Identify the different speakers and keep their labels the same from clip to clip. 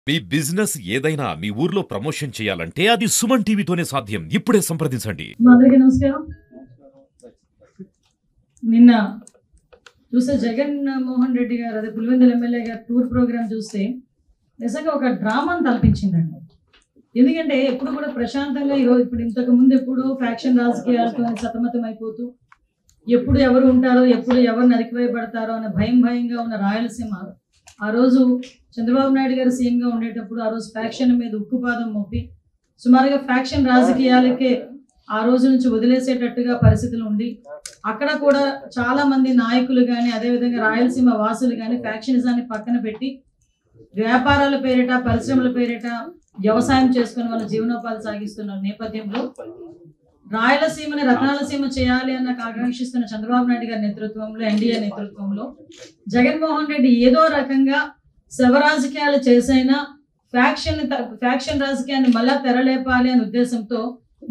Speaker 1: మీ business ఏదైనా మీ ఊర్లో promotion చేయాలంటే అది సుమన్ టీవీతోనే సాధ్యం. ఇప్పుడే సంప్రదించండి.
Speaker 2: అందరికీ నమస్కారం. నిన్న చూస్తే జగన్ మోహన్ రెడ్డి గారు అదే పులివెందుల ఎమ్మెల్యే గారు టూర్ ప్రోగ్రామ్ చూస్తే నిజంగా ఒక డ్రామాను తలపించిందండి. ఎందుకంటే ఎప్పుడు కూడా ప్రశాంతంగా ఈరోజు ఇప్పుడు ఇంతకు ముందు ఎప్పుడు ఫ్యాక్షన్ రాజకీయాలతో సతమతం అయిపోతూ ఎప్పుడు ఎవరు ఉంటారో ఎప్పుడు ఎవరు నరికివేయబడతారో అన్న భయంగా ఉన్న రాయలసీమ ఆ రోజు చంద్రబాబు నాయుడు గారు సీఎంగా ఉండేటప్పుడు ఆ రోజు ఫ్యాక్షన్ మీద ఉక్కుపాదం మోపి సుమారుగా ఫ్యాక్షన్ రాజకీయాలకే ఆ రోజు నుంచి వదిలేసేటట్టుగా పరిస్థితులు ఉండి అక్కడ కూడా చాలా మంది నాయకులు కానీ అదేవిధంగా రాయలసీమ వాసులు కానీ ఫ్యాక్షనిజాన్ని పక్కన పెట్టి వ్యాపారాల పేరిట పరిశ్రమల పేరిట వ్యవసాయం చేసుకుని వాళ్ళ జీవనోపాధి సాగిస్తున్న నేపథ్యంలో రాయలసీమని రత్నాలసీమ చేయాలి అన్న ఆకాంక్షిస్తున్న చంద్రబాబు నాయుడు గారి నేతృత్వంలో ఎన్డీఏ నేతృత్వంలో జగన్మోహన్ రెడ్డి ఏదో రకంగా శవ రాజకీయాలు చేసైనా ఫ్యాక్షన్ రాజకీయాన్ని మళ్ళా తెరలేపాలి అనే ఉద్దేశంతో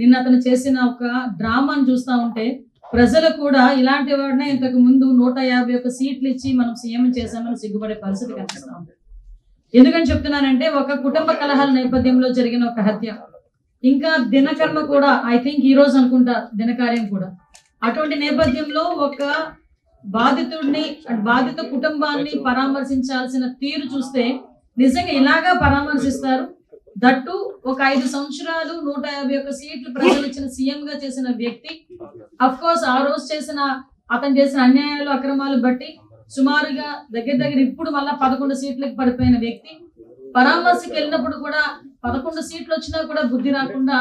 Speaker 2: నిన్న అతను చేసిన ఒక డ్రామాను చూస్తూ ఉంటే ప్రజలు కూడా ఇలాంటి వాడినే ఇంతకు ముందు 151 సీట్లు ఇచ్చి మనం సీఎం చేశామని సిగ్గుపడే పరిస్థితి కనిపిస్తూ ఉంది. ఎందుకని చెప్తున్నానంటే ఒక కుటుంబ కలహాల నేపథ్యంలో జరిగిన ఒక హత్య, ఇంకా దినకర్మ కూడా ఐ థింక్ ఈ రోజు అనుకుంటా దినకార్యం కూడా, అటువంటి నేపథ్యంలో ఒక బాధిత కుటుంబాన్ని పరామర్శించాల్సిన తీరు చూస్తే నిజంగా ఇలాగా పరామర్శిస్తారు. దట్టు ఒక 5 సంవత్సరాలు 151 సీట్లు ప్రజలు ఇచ్చిన సీఎం గా చేసిన వ్యక్తి, అఫ్ కోర్స్ ఆ రోజు అతను చేసిన అన్యాయాలు అక్రమాలు బట్టి సుమారుగా దగ్గర ఇప్పుడు మళ్ళా 11 సీట్లకు పడిపోయిన వ్యక్తి పరామర్శకి వెళ్ళినప్పుడు కూడా 11 సీట్లు వచ్చినా కూడా బుద్ధి రాకుండా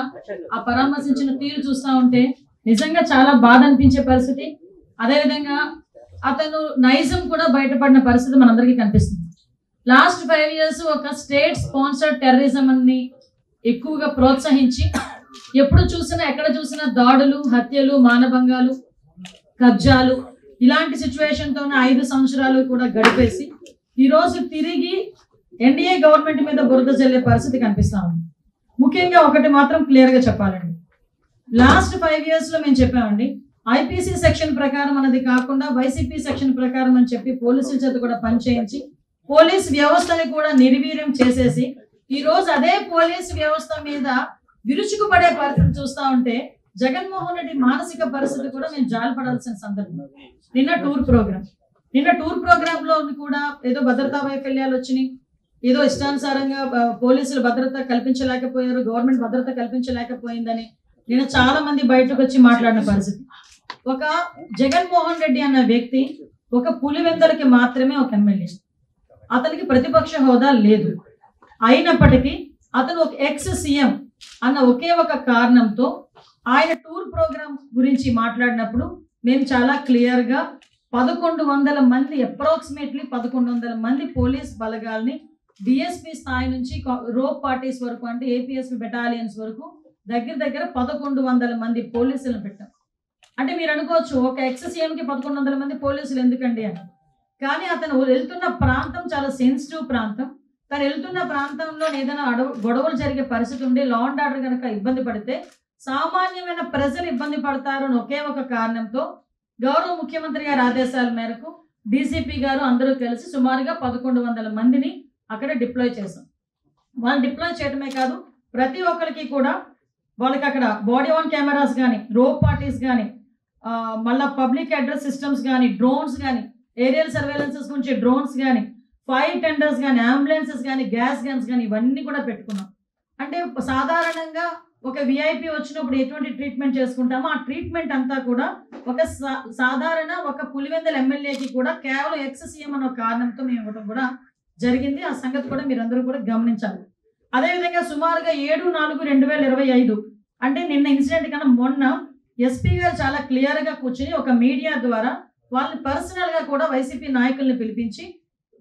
Speaker 2: ఆ పరామర్శించిన తీరు చూస్తా ఉంటే నిజంగా చాలా బాధ అనిపించే పరిస్థితి. అదేవిధంగా అతను నైజం కూడా బయటపడిన పరిస్థితి మనందరికీ కనిపిస్తుంది. లాస్ట్ 5 years ఒక స్టేట్ స్పాన్సర్డ్ టెర్రరిజం అని ఎక్కువగా ప్రోత్సహించి ఎక్కడ చూసినా దాడులు, హత్యలు, మానభంగాలు, కబ్జాలు ఇలాంటి సిచ్యువేషన్ తోనే 5 సంవత్సరాలు కూడా గడిపేసి ఈరోజు తిరిగి ఎన్డీఏ గవర్నమెంట్ మీద బురద జల్లే పరిస్థితి కనిపిస్తా ఉంది. ముఖ్యంగా ఒకటి మాత్రం క్లియర్ గా చెప్పాలండి, లాస్ట్ 5 years లో మేము చెప్పామండి, ఐపీసీ సెక్షన్ ప్రకారం అన్నది కాకుండా వైసీపీ సెక్షన్ ప్రకారం అని చెప్పి పోలీసుల చేత కూడా పనిచేయించి పోలీస్ వ్యవస్థని కూడా నిర్వీర్యం చేసేసి ఈ రోజు అదే పోలీస్ వ్యవస్థ మీద విరుచుకుపడే పరిస్థితి చూస్తా ఉంటే జగన్మోహన్ రెడ్డి మానసిక పరిస్థితి కూడా మేము జాలిపడాల్సిన సందర్భం. నిన్న టూర్ ప్రోగ్రామ్ లో కూడా ఏదో భద్రతా వైఫల్యాలు వచ్చినాయి, ఏదో ఇష్టానుసారంగా పోలీసులు భద్రత కల్పించలేకపోయారు, గవర్నమెంట్ భద్రత కల్పించలేకపోయిందని నిన్న చాలా మంది బయటకు వచ్చి మాట్లాడిన పరిస్థితి. ఒక జగన్మోహన్ రెడ్డి అన్న వ్యక్తి ఒక పులివెందులకి మాత్రమే ఒక ఎమ్మెల్యే, అతనికి ప్రతిపక్ష హోదా లేదు. అయినప్పటికీ అతను ఒక ఎక్స్ సీఎం అన్న ఒకే ఒక కారణంతో ఆయన టూర్ ప్రోగ్రామ్ గురించి మాట్లాడినప్పుడు మేము చాలా క్లియర్ గా 1100 మంది అప్రాక్సిమేట్లీ 1100 మంది పోలీస్ బలగాల్ని డిఎస్పీ స్థాయి నుంచి రోప్ పార్టీస్ వరకు అంటే ఏపీఎస్పీ బెటాలియన్స్ వరకు దగ్గర 1100 మంది పోలీసులను పెట్టాం. అంటే మీరు అనుకోవచ్చు ఒక ఎక్స్ సీఎంకి 1100 మంది పోలీసులు ఎందుకండి అని, కానీ అతను వెళ్తున్న ప్రాంతం చాలా సెన్సిటివ్ ప్రాంతం. తను వెళ్తున్న ప్రాంతంలో ఏదైనా గొడవలు జరిగే పరిస్థితి ఉండి లా అండ్ ఆర్డర్ కనుక ఇబ్బంది పడితే సామాన్యమైన ప్రజలు ఇబ్బంది పడతారు అని ఒకే ఒక కారణంతో గౌరవ ముఖ్యమంత్రి గారి ఆదేశాల మేరకు డీసీపీ గారు అందరూ కలిసి సుమారుగా 1100 మందిని అక్కడ డిప్లాయ్ చేశాం. వాళ్ళు డిప్లాయ్ చేయడమే కాదు, ప్రతి ఒక్కరికి కూడా వాళ్ళకి అక్కడ బాడీ ఆన్ కెమెరాస్ కానీ, రోప్ పార్టీస్ కానీ, మళ్ళీ పబ్లిక్ అడ్రస్ సిస్టమ్స్ కానీ, డ్రోన్స్ కానీ, ఏరియల్ సర్వేలెన్సెస్ గురించి డ్రోన్స్ కానీ, ఫైర్ టెండర్స్ కానీ, అంబులెన్సెస్ కానీ, గ్యాస్ గన్స్ కానీ ఇవన్నీ కూడా పెట్టుకున్నాం. అంటే సాధారణంగా ఒక విఐపి వచ్చినప్పుడు ఎటువంటి ట్రీట్మెంట్ చేసుకుంటామో ఆ ట్రీట్మెంట్ అంతా కూడా ఒక సాధారణ ఒక పులివెందుల ఎమ్మెల్యేకి కూడా కేవలం ఎక్స్ సీఎం అన్న కారణంతో మేము ఇవ్వడం కూడా జరిగింది. ఆ సంగతి కూడా మీరందరూ కూడా గమనించాలి. అదేవిధంగా సుమారుగా 7/4/2025 అంటే నిన్న ఇన్సిడెంట్ కన్నా మొన్న ఎస్పీ గారు చాలా క్లియర్ గా కూర్చొని ఒక మీడియా ద్వారా వాళ్ళని పర్సనల్ గా కూడా వైసీపీ నాయకుల్ని పిలిపించి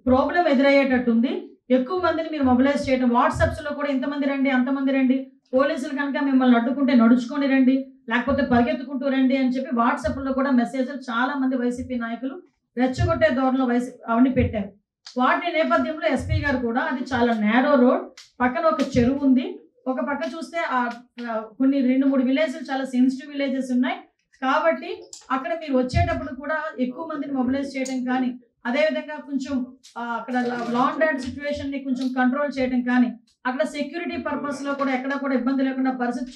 Speaker 2: ప్రాబ్లం ఎదురయ్యేటట్టుంది, ఎక్కువ మందిని మీరు మొబిలైజ్ చేయడం, వాట్సాప్స్ లో కూడా ఇంతమంది రండి అంతమంది రండి, పోలీసులు కనుక మిమ్మల్ని అడ్డుకుంటే నడుచుకొని రండి లేకపోతే పరిగెత్తుకుంటూ రండి అని చెప్పి వాట్సాప్ లో కూడా మెసేజ్లు చాలా మంది వైసీపీ నాయకులు రెచ్చగొట్టే ధోరణిలో అవన్నీ పెట్టారు. వాటి నేపథ్యంలో ఎస్పీ గారు కూడా అది చాలా నేరో రోడ్, పక్కన ఒక చెరువు ఉంది, ఒక పక్క చూస్తే కొన్ని 2-3 విలేజ్లు చాలా సెన్సిటివ్ విలేజెస్ ఉన్నాయి కాబట్టి అక్కడ మీరు వచ్చేటప్పుడు కూడా ఎక్కువ మందిని మొబిలైజ్ చేయడం కానీ అదేవిధంగా కొంచెం అక్కడ లా అండ్ ఆర్డర్ సిచ్యువేషన్ ని కొంచెం కంట్రోల్ చేయడం కానీ, అక్కడ సెక్యూరిటీ పర్పస్ లో కూడా ఎక్కడ కూడా ఇబ్బంది లేకుండా పరిస్థితి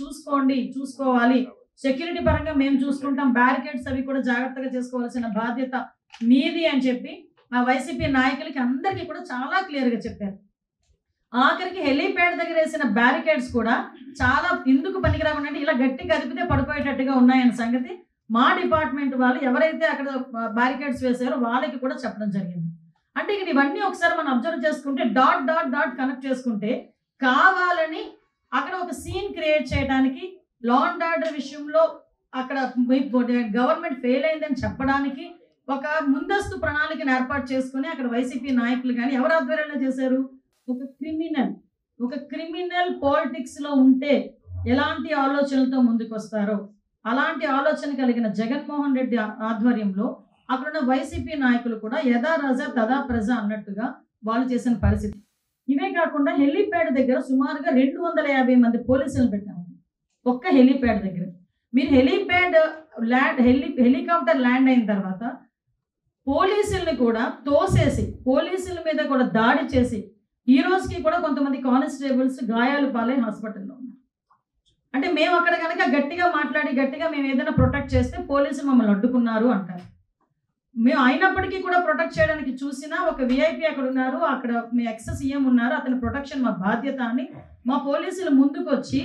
Speaker 2: చూసుకోవాలి. సెక్యూరిటీ పరంగా మేము చూసుకుంటాం, బ్యారికేడ్స్ అవి కూడా జాగ్రత్తగా చేసుకోవాల్సిన బాధ్యత మీది అని చెప్పి ఆ వైసీపీ నాయకులకి అందరికీ కూడా చాలా క్లియర్ గా చెప్పారు. ఆఖరికి హెలీప్యాడ్ దగ్గర వేసిన బ్యారికేడ్స్ కూడా చాలా ఎందుకు పనికిరాకుండా అంటే ఇలా గట్టి కదిపితే పడిపోయేటట్టుగా ఉన్నాయన్న సంగతి మా డిపార్ట్మెంట్ వాళ్ళు ఎవరైతే అక్కడ బ్యారికేడ్స్ వేసారో వాళ్ళకి కూడా చెప్పడం జరిగింది. అంటే ఇక్కడ ఇవన్నీ ఒకసారి మనం అబ్జర్వ్ చేసుకుంటే డాట్ డాట్ డాట్ కనెక్ట్ చేసుకుంటే కావాలని అక్కడ ఒక సీన్ క్రియేట్ చేయడానికి, లా అండ్ ఆర్డర్ విషయంలో అక్కడ గవర్నమెంట్ ఫెయిల్ అయిందని చెప్పడానికి ఒక ముందస్తు ప్రణాళికను ఏర్పాటు చేసుకుని అక్కడ వైసీపీ నాయకులు కానీ ఎవరు ఆధ్వర్యంలో చేశారు, ఒక క్రిమినల్ పాలిటిక్స్ లో ఉంటే ఎలాంటి ఆలోచనలతో ముందుకు వస్తారో అలాంటి ఆలోచన కలిగిన జగన్మోహన్ రెడ్డి ఆధ్వర్యంలో అక్కడున్న వైసీపీ నాయకులు కూడా యథా రాజా తదా ప్రజ అన్నట్టుగా వాళ్ళు చేసిన పరిస్థితి. ఇవే కాకుండా హెలీప్యాడ్ దగ్గర సుమారుగా 250 మంది పోలీసులను పెట్టాము ఒక్క హెలీప్యాడ్ దగ్గర. మీరు హెలికాప్టర్ ల్యాండ్ అయిన తర్వాత పోలీసుల్ని కూడా తోసేసి పోలీసుల మీద కూడా దాడి చేసి ఈ రోజుకి కూడా కొంతమంది కానిస్టేబుల్స్ గాయాలు పాలై హాస్పిటల్లో ఉన్నారు. అంటే మేము అక్కడ కనుక గట్టిగా మాట్లాడి గట్టిగా మేము ఏదైనా ప్రొటెక్ట్ చేస్తే పోలీసులు మమ్మల్ని అడ్డుకున్నారు అంటారు. మేము అయినప్పటికీ కూడా ప్రొటెక్ట్ చేయడానికి చూసినా ఒక విఐపి అక్కడ ఉన్నారు, అక్కడ మీ ఎక్స్ సీఎం ఉన్నారు, అతని ప్రొటెక్షన్ మా బాధ్యత అని మా పోలీసులు ముందుకు వచ్చి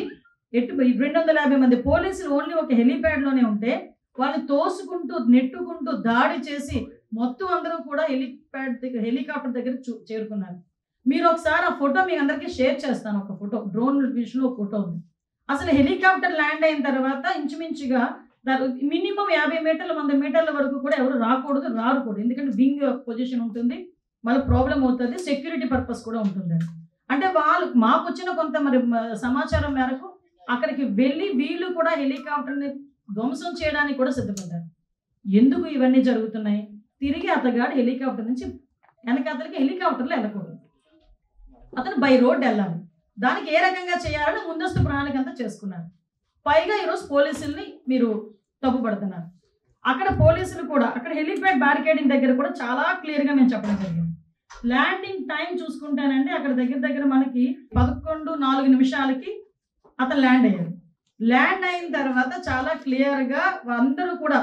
Speaker 2: 250 మంది పోలీసులు ఓన్లీ ఒక హెలీప్యాడ్లోనే ఉంటే వాళ్ళు తోసుకుంటూ నెట్టుకుంటూ దాడి చేసి మొత్తం అందరూ కూడా హెలికాప్టర్ దగ్గర చేరుకున్నారు. మీరు ఒకసారి ఆ ఫోటో మీ అందరికీ షేర్ చేస్తాను. ఒక ఫోటో డ్రోన్ విషయంలో ఫోటో ఉంది. అసలు హెలికాప్టర్ ల్యాండ్ అయిన తర్వాత ఇంచుమించుగా మినిమం 50 మీటర్ల 100 మీటర్ల వరకు కూడా ఎవరు రారు కూడా. ఎందుకంటే వింగ్ పొజిషన్ ఉంటుంది, మళ్ళీ ప్రాబ్లం అవుతుంది, సెక్యూరిటీ పర్పస్ కూడా ఉంటుంది. అంటే వాళ్ళు మాకు వచ్చిన కొంత మరి సమాచారం మేరకు అక్కడికి వెళ్ళి వీళ్ళు కూడా హెలికాప్టర్ని ధ్వంసం చేయడానికి కూడా సిద్ధపడ్డారు. ఎందుకు ఇవన్నీ జరుగుతున్నాయి? తిరిగి అతగాడు హెలికాప్టర్ నుంచి వెనకాతలకి హెలికాప్టర్లో వెళ్ళకూడదు, అతను బై రోడ్ వెళ్ళాలి. దానికి ఏ రకంగా చేయాలని ముందస్తు ప్రణాళిక అంతా చేసుకున్నారు. పైగా ఈరోజు పోలీసుల్ని మీరు తప్పుపడుతున్నారు. అక్కడ పోలీసులు కూడా అక్కడ హెలిప్యాడ్ బ్యారికేడింగ్ దగ్గర కూడా చాలా క్లియర్గా మేము చెప్పడం జరిగింది. ల్యాండింగ్ టైం చూసుకుంటేనండి అక్కడ దగ్గర మనకి 11:04 అతను ల్యాండ్ అయ్యారు. ల్యాండ్ అయిన తర్వాత చాలా క్లియర్గా అందరూ కూడా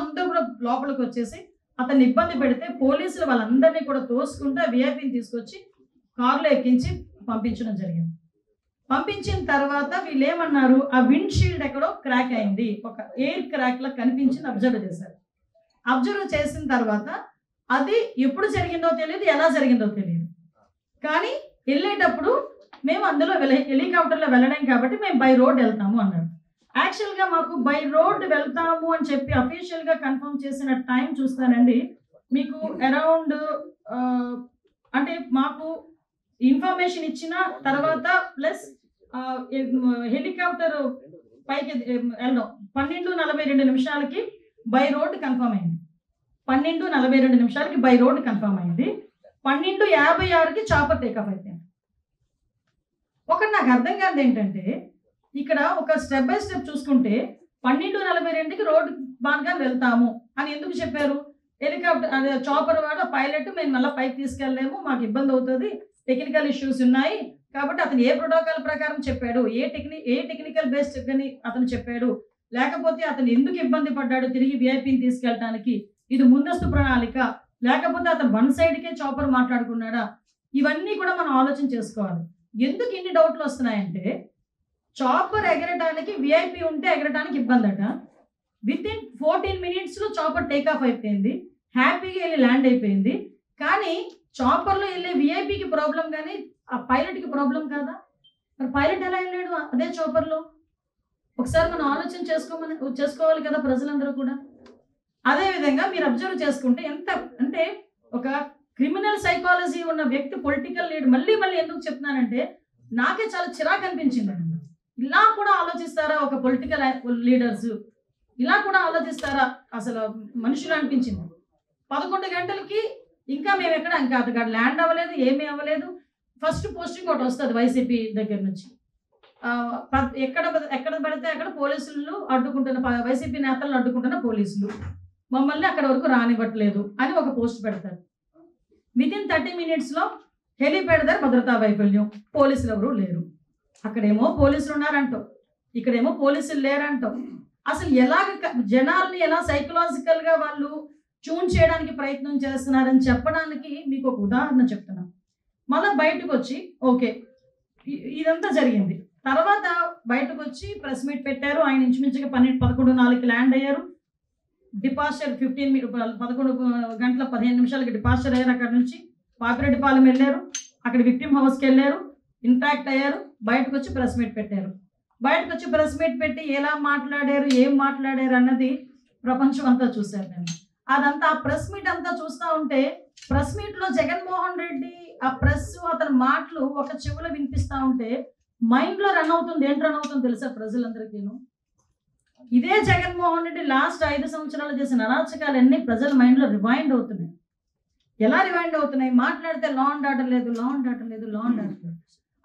Speaker 2: అందరూ కూడా లోపలికి వచ్చేసి అతన్ని ఇబ్బంది పెడితే పోలీసులు వాళ్ళందరినీ కూడా తోసుకుంటూ విఐపిని తీసుకొచ్చి కారులో ఎక్కించి పంపించడం జరిగింది. పంపించిన తర్వాత వీళ్ళు ఏమన్నారు, ఆ విండ్ షీల్డ్ ఎక్కడో క్రాక్ అయింది, ఒక ఎయిర్ క్రాక్ లా కనిపించింది, అబ్జర్వ్ చేశారు. అబ్జర్వ్ చేసిన తర్వాత అది ఎప్పుడు జరిగిందో తెలియదు, ఎలా జరిగిందో తెలియదు. కానీ వెళ్ళేటప్పుడు మేము అందులో హెలికాప్టర్లో వెళ్ళలేం కాబట్టి మేము బై రోడ్ వెళ్తాము అన్నారు. యాక్చువల్గా మాకు బై రోడ్ వెళ్తాము అని చెప్పి అఫీషియల్గా కన్ఫర్మ్ చేసిన టైం చూస్తానండి మీకు అరౌండ్ అంటే మాకు ఇన్ఫర్మేషన్ ఇచ్చిన తర్వాత ప్లస్ హెలికాప్టర్ పైకి వెళ్ళడం 12:42 బై రోడ్ కన్ఫర్మ్ అయింది. 12:42 బై రోడ్ కన్ఫర్మ్ అయింది. 12:56 చాపర్ టేకాఫ్ అయిపోయింది. ఒకటి నాకు అర్థం కాదు ఏంటంటే ఇక్కడ ఒక స్టెప్ బై స్టెప్ చూసుకుంటే 12:42 రోడ్ మార్గాన్ని వెళ్తాము అని ఎందుకు చెప్పారు? హెలికాప్టర్ అదే చాపర్ వాడు పైలట్ మేము మళ్ళీ పైకి తీసుకెళ్ళలేము, మాకు ఇబ్బంది అవుతుంది, టెక్నికల్ ఇష్యూస్ ఉన్నాయి కాబట్టి అతను ఏ ప్రోటోకాల్ ప్రకారం చెప్పాడు, ఏ టెక్నికల్ బేస్డ్ అని అతను చెప్పాడు, లేకపోతే అతను ఎందుకు ఇబ్బంది పడ్డాడు తిరిగి విఐపిని తీసుకెళ్ళటానికి, ఇది ముందస్తు ప్రణాళిక, లేకపోతే అతను వన్ సైడ్కే చాపర్ మాట్లాడుకున్నాడా, ఇవన్నీ కూడా మనం ఆలోచన చేసుకోవాలి. ఎందుకు ఇన్ని డౌట్లు వస్తున్నాయంటే చాపర్ ఎగరటానికి విఐపి ఉంటే ఎగరటానికి ఇబ్బంది అట. విత్ ఇన్ 14 minutesలో చాపర్ టేకాఫ్ అయిపోయింది, హ్యాపీగా వెళ్ళి ల్యాండ్ అయిపోయింది. కానీ చాపర్లో వెళ్ళే విఐపికి ప్రాబ్లం కానీ ఆ పైలట్కి ప్రాబ్లం కాదా? మరి పైలట్ ఎలా వెళ్ళాడు అదే చాపర్లో? ఒకసారి మనం ఆలోచన చేసుకోవాలి కదా ప్రజలందరూ కూడా. అదేవిధంగా మీరు అబ్జర్వ్ చేసుకుంటే ఎంత అంటే ఒక క్రిమినల్ సైకాలజీ ఉన్న వ్యక్తి పొలిటికల్ లీడర్ మళ్ళీ ఎందుకు చెప్తున్నానంటే నాకే చాలా చిరాకు అనిపించింది. ఇలా కూడా ఆలోచిస్తారా ఒక పొలిటికల్ లీడర్స్? ఇలా కూడా ఆలోచిస్తారా అసలు మనుషులు అనిపించింది. 11 గంటలకి ఇంకా మేము ఇంకా అతగాడు ల్యాండ్ అవ్వలేదు, ఏమీ అవ్వలేదు. ఫస్ట్ పోస్టింగ్ ఒకటి వస్తుంది వైసీపీ దగ్గర నుంచి, ఎక్కడ పడితే అక్కడ పోలీసులు అడ్డుకుంటున్న వైసీపీ నేతలను అడ్డుకుంటున్న పోలీసులు మమ్మల్ని అక్కడ వరకు రానివ్వట్లేదు అని ఒక పోస్ట్ పెడతారు. వితిన్ 30 minutesలో హెలీప్యాడ్ దగ్గర భద్రతా వైఫల్యం, పోలీసులు ఎవరు లేరు. అక్కడేమో పోలీసులు ఉన్నారంటావు, ఇక్కడేమో పోలీసులు లేరంటావు. అసలు ఎలాగ జనాల్ని ఎలా సైకలాజికల్గా వాళ్ళు ట్యూన్ చేయడానికి ప్రయత్నం చేస్తున్నారని చెప్పడానికి మీకు ఒక ఉదాహరణ చెప్తున్నాను. మళ్ళీ బయటకు వచ్చి ఓకే ఇదంతా జరిగింది, తర్వాత బయటకు వచ్చి ప్రెస్ మీట్ పెట్టారు. ఆయన ఇంచుమించుగా 11:04 ల్యాండ్ అయ్యారు. డిపాస్చర్ 11 గంటల 15 నిమిషాలకి డిపాస్చర్ అయ్యారు. అక్కడ నుంచి పాపిరెడ్డిపాలెం వెళ్ళారు, అక్కడ విక్టిమ్ హౌస్కి వెళ్ళారు, ఇంపాక్ట్ అయ్యారు. బయటకు వచ్చి ప్రెస్ మీట్ పెట్టారు. బయటకు వచ్చి ప్రెస్ మీట్ పెట్టి ఎలా మాట్లాడారు, ఏం మాట్లాడారు అన్నది ప్రపంచం అంతా చూశారు. నేను అదంతా ఆ ప్రెస్ మీట్ అంతా చూస్తూ ఉంటే ప్రెస్ మీట్లో జగన్మోహన్ రెడ్డి ఆ ప్రెస్ అతని మాటలు ఒక చెవులో వినిపిస్తూ ఉంటే మైండ్లో రన్ అవుతుంది. ఏంటి రన్ అవుతుంది తెలుసా ప్రజలందరికీను? ఇదే జగన్మోహన్ రెడ్డి లాస్ట్ 5 సంవత్సరాలు చేసిన అరాచకాలన్నీ ప్రజల మైండ్లో రివైండ్ అవుతున్నాయి. ఎలా రివైండ్ అవుతున్నాయి? మాట్లాడితే లా అండ్ ఆర్డర్ లేదు, లా అండ్ ఆర్డర్ లేదు, లా అండ్ ఆర్డర్ లేదు.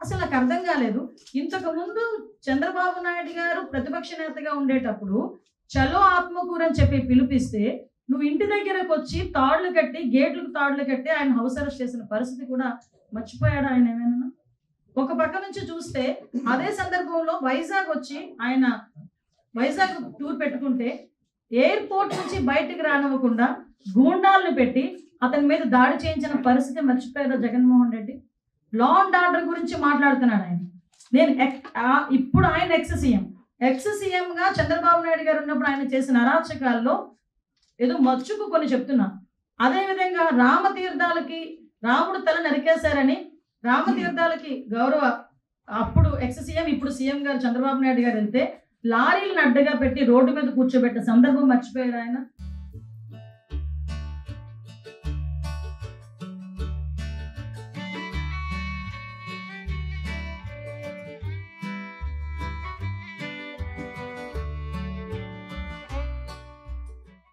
Speaker 2: అసలు నాకు అర్థం కాలేదు. ఇంతకు ముందు చంద్రబాబు నాయుడు గారు ప్రతిపక్ష నేతగా ఉండేటప్పుడు చలో ఆత్మకూరు అని చెప్పి పిలిపిస్తే నువ్వు ఇంటి దగ్గరకు వచ్చి తాళ్లు కట్టి, గేట్లకు తాళ్లు కట్టి ఆయన హౌస్ అరెస్ట్ చేసిన పరిస్థితి కూడా మర్చిపోయాడు ఆయన ఏమైనా? ఒక పక్క నుంచి చూస్తే అదే సందర్భంలో వైజాగ్ వచ్చి ఆయన వైజాగ్ టూర్ పెట్టుకుంటే ఎయిర్పోర్ట్ నుంచి బయటికి రానివ్వకుండా గూండాలను పెట్టి అతని మీద దాడి చేయించిన పరిస్థితి మర్చిపోయారు Jaganmohan Reddy. Law and order గురించి మాట్లాడుతున్నాడు ఆయన. నేను ఇప్పుడు ఆయన ఎక్స్ సీఎంగా చంద్రబాబు నాయుడు గారు ఉన్నప్పుడు ఆయన చేసిన అరాచకాల్లో ఏదో మచ్చుకు కొన్ని చెప్తున్నా. అదేవిధంగా రామతీర్థాలకి రాముడు తల నరికేశారని రామతీర్థాలకి గౌరవ అప్పుడు ఎక్స్ సీఎం ఇప్పుడు సీఎం గారు చంద్రబాబు నాయుడు గారు వెళ్తే లారీలను అడ్డగా పెట్టి రోడ్డు మీద కూర్చోబెట్టిన సందర్భం మర్చిపోయారు ఆయన.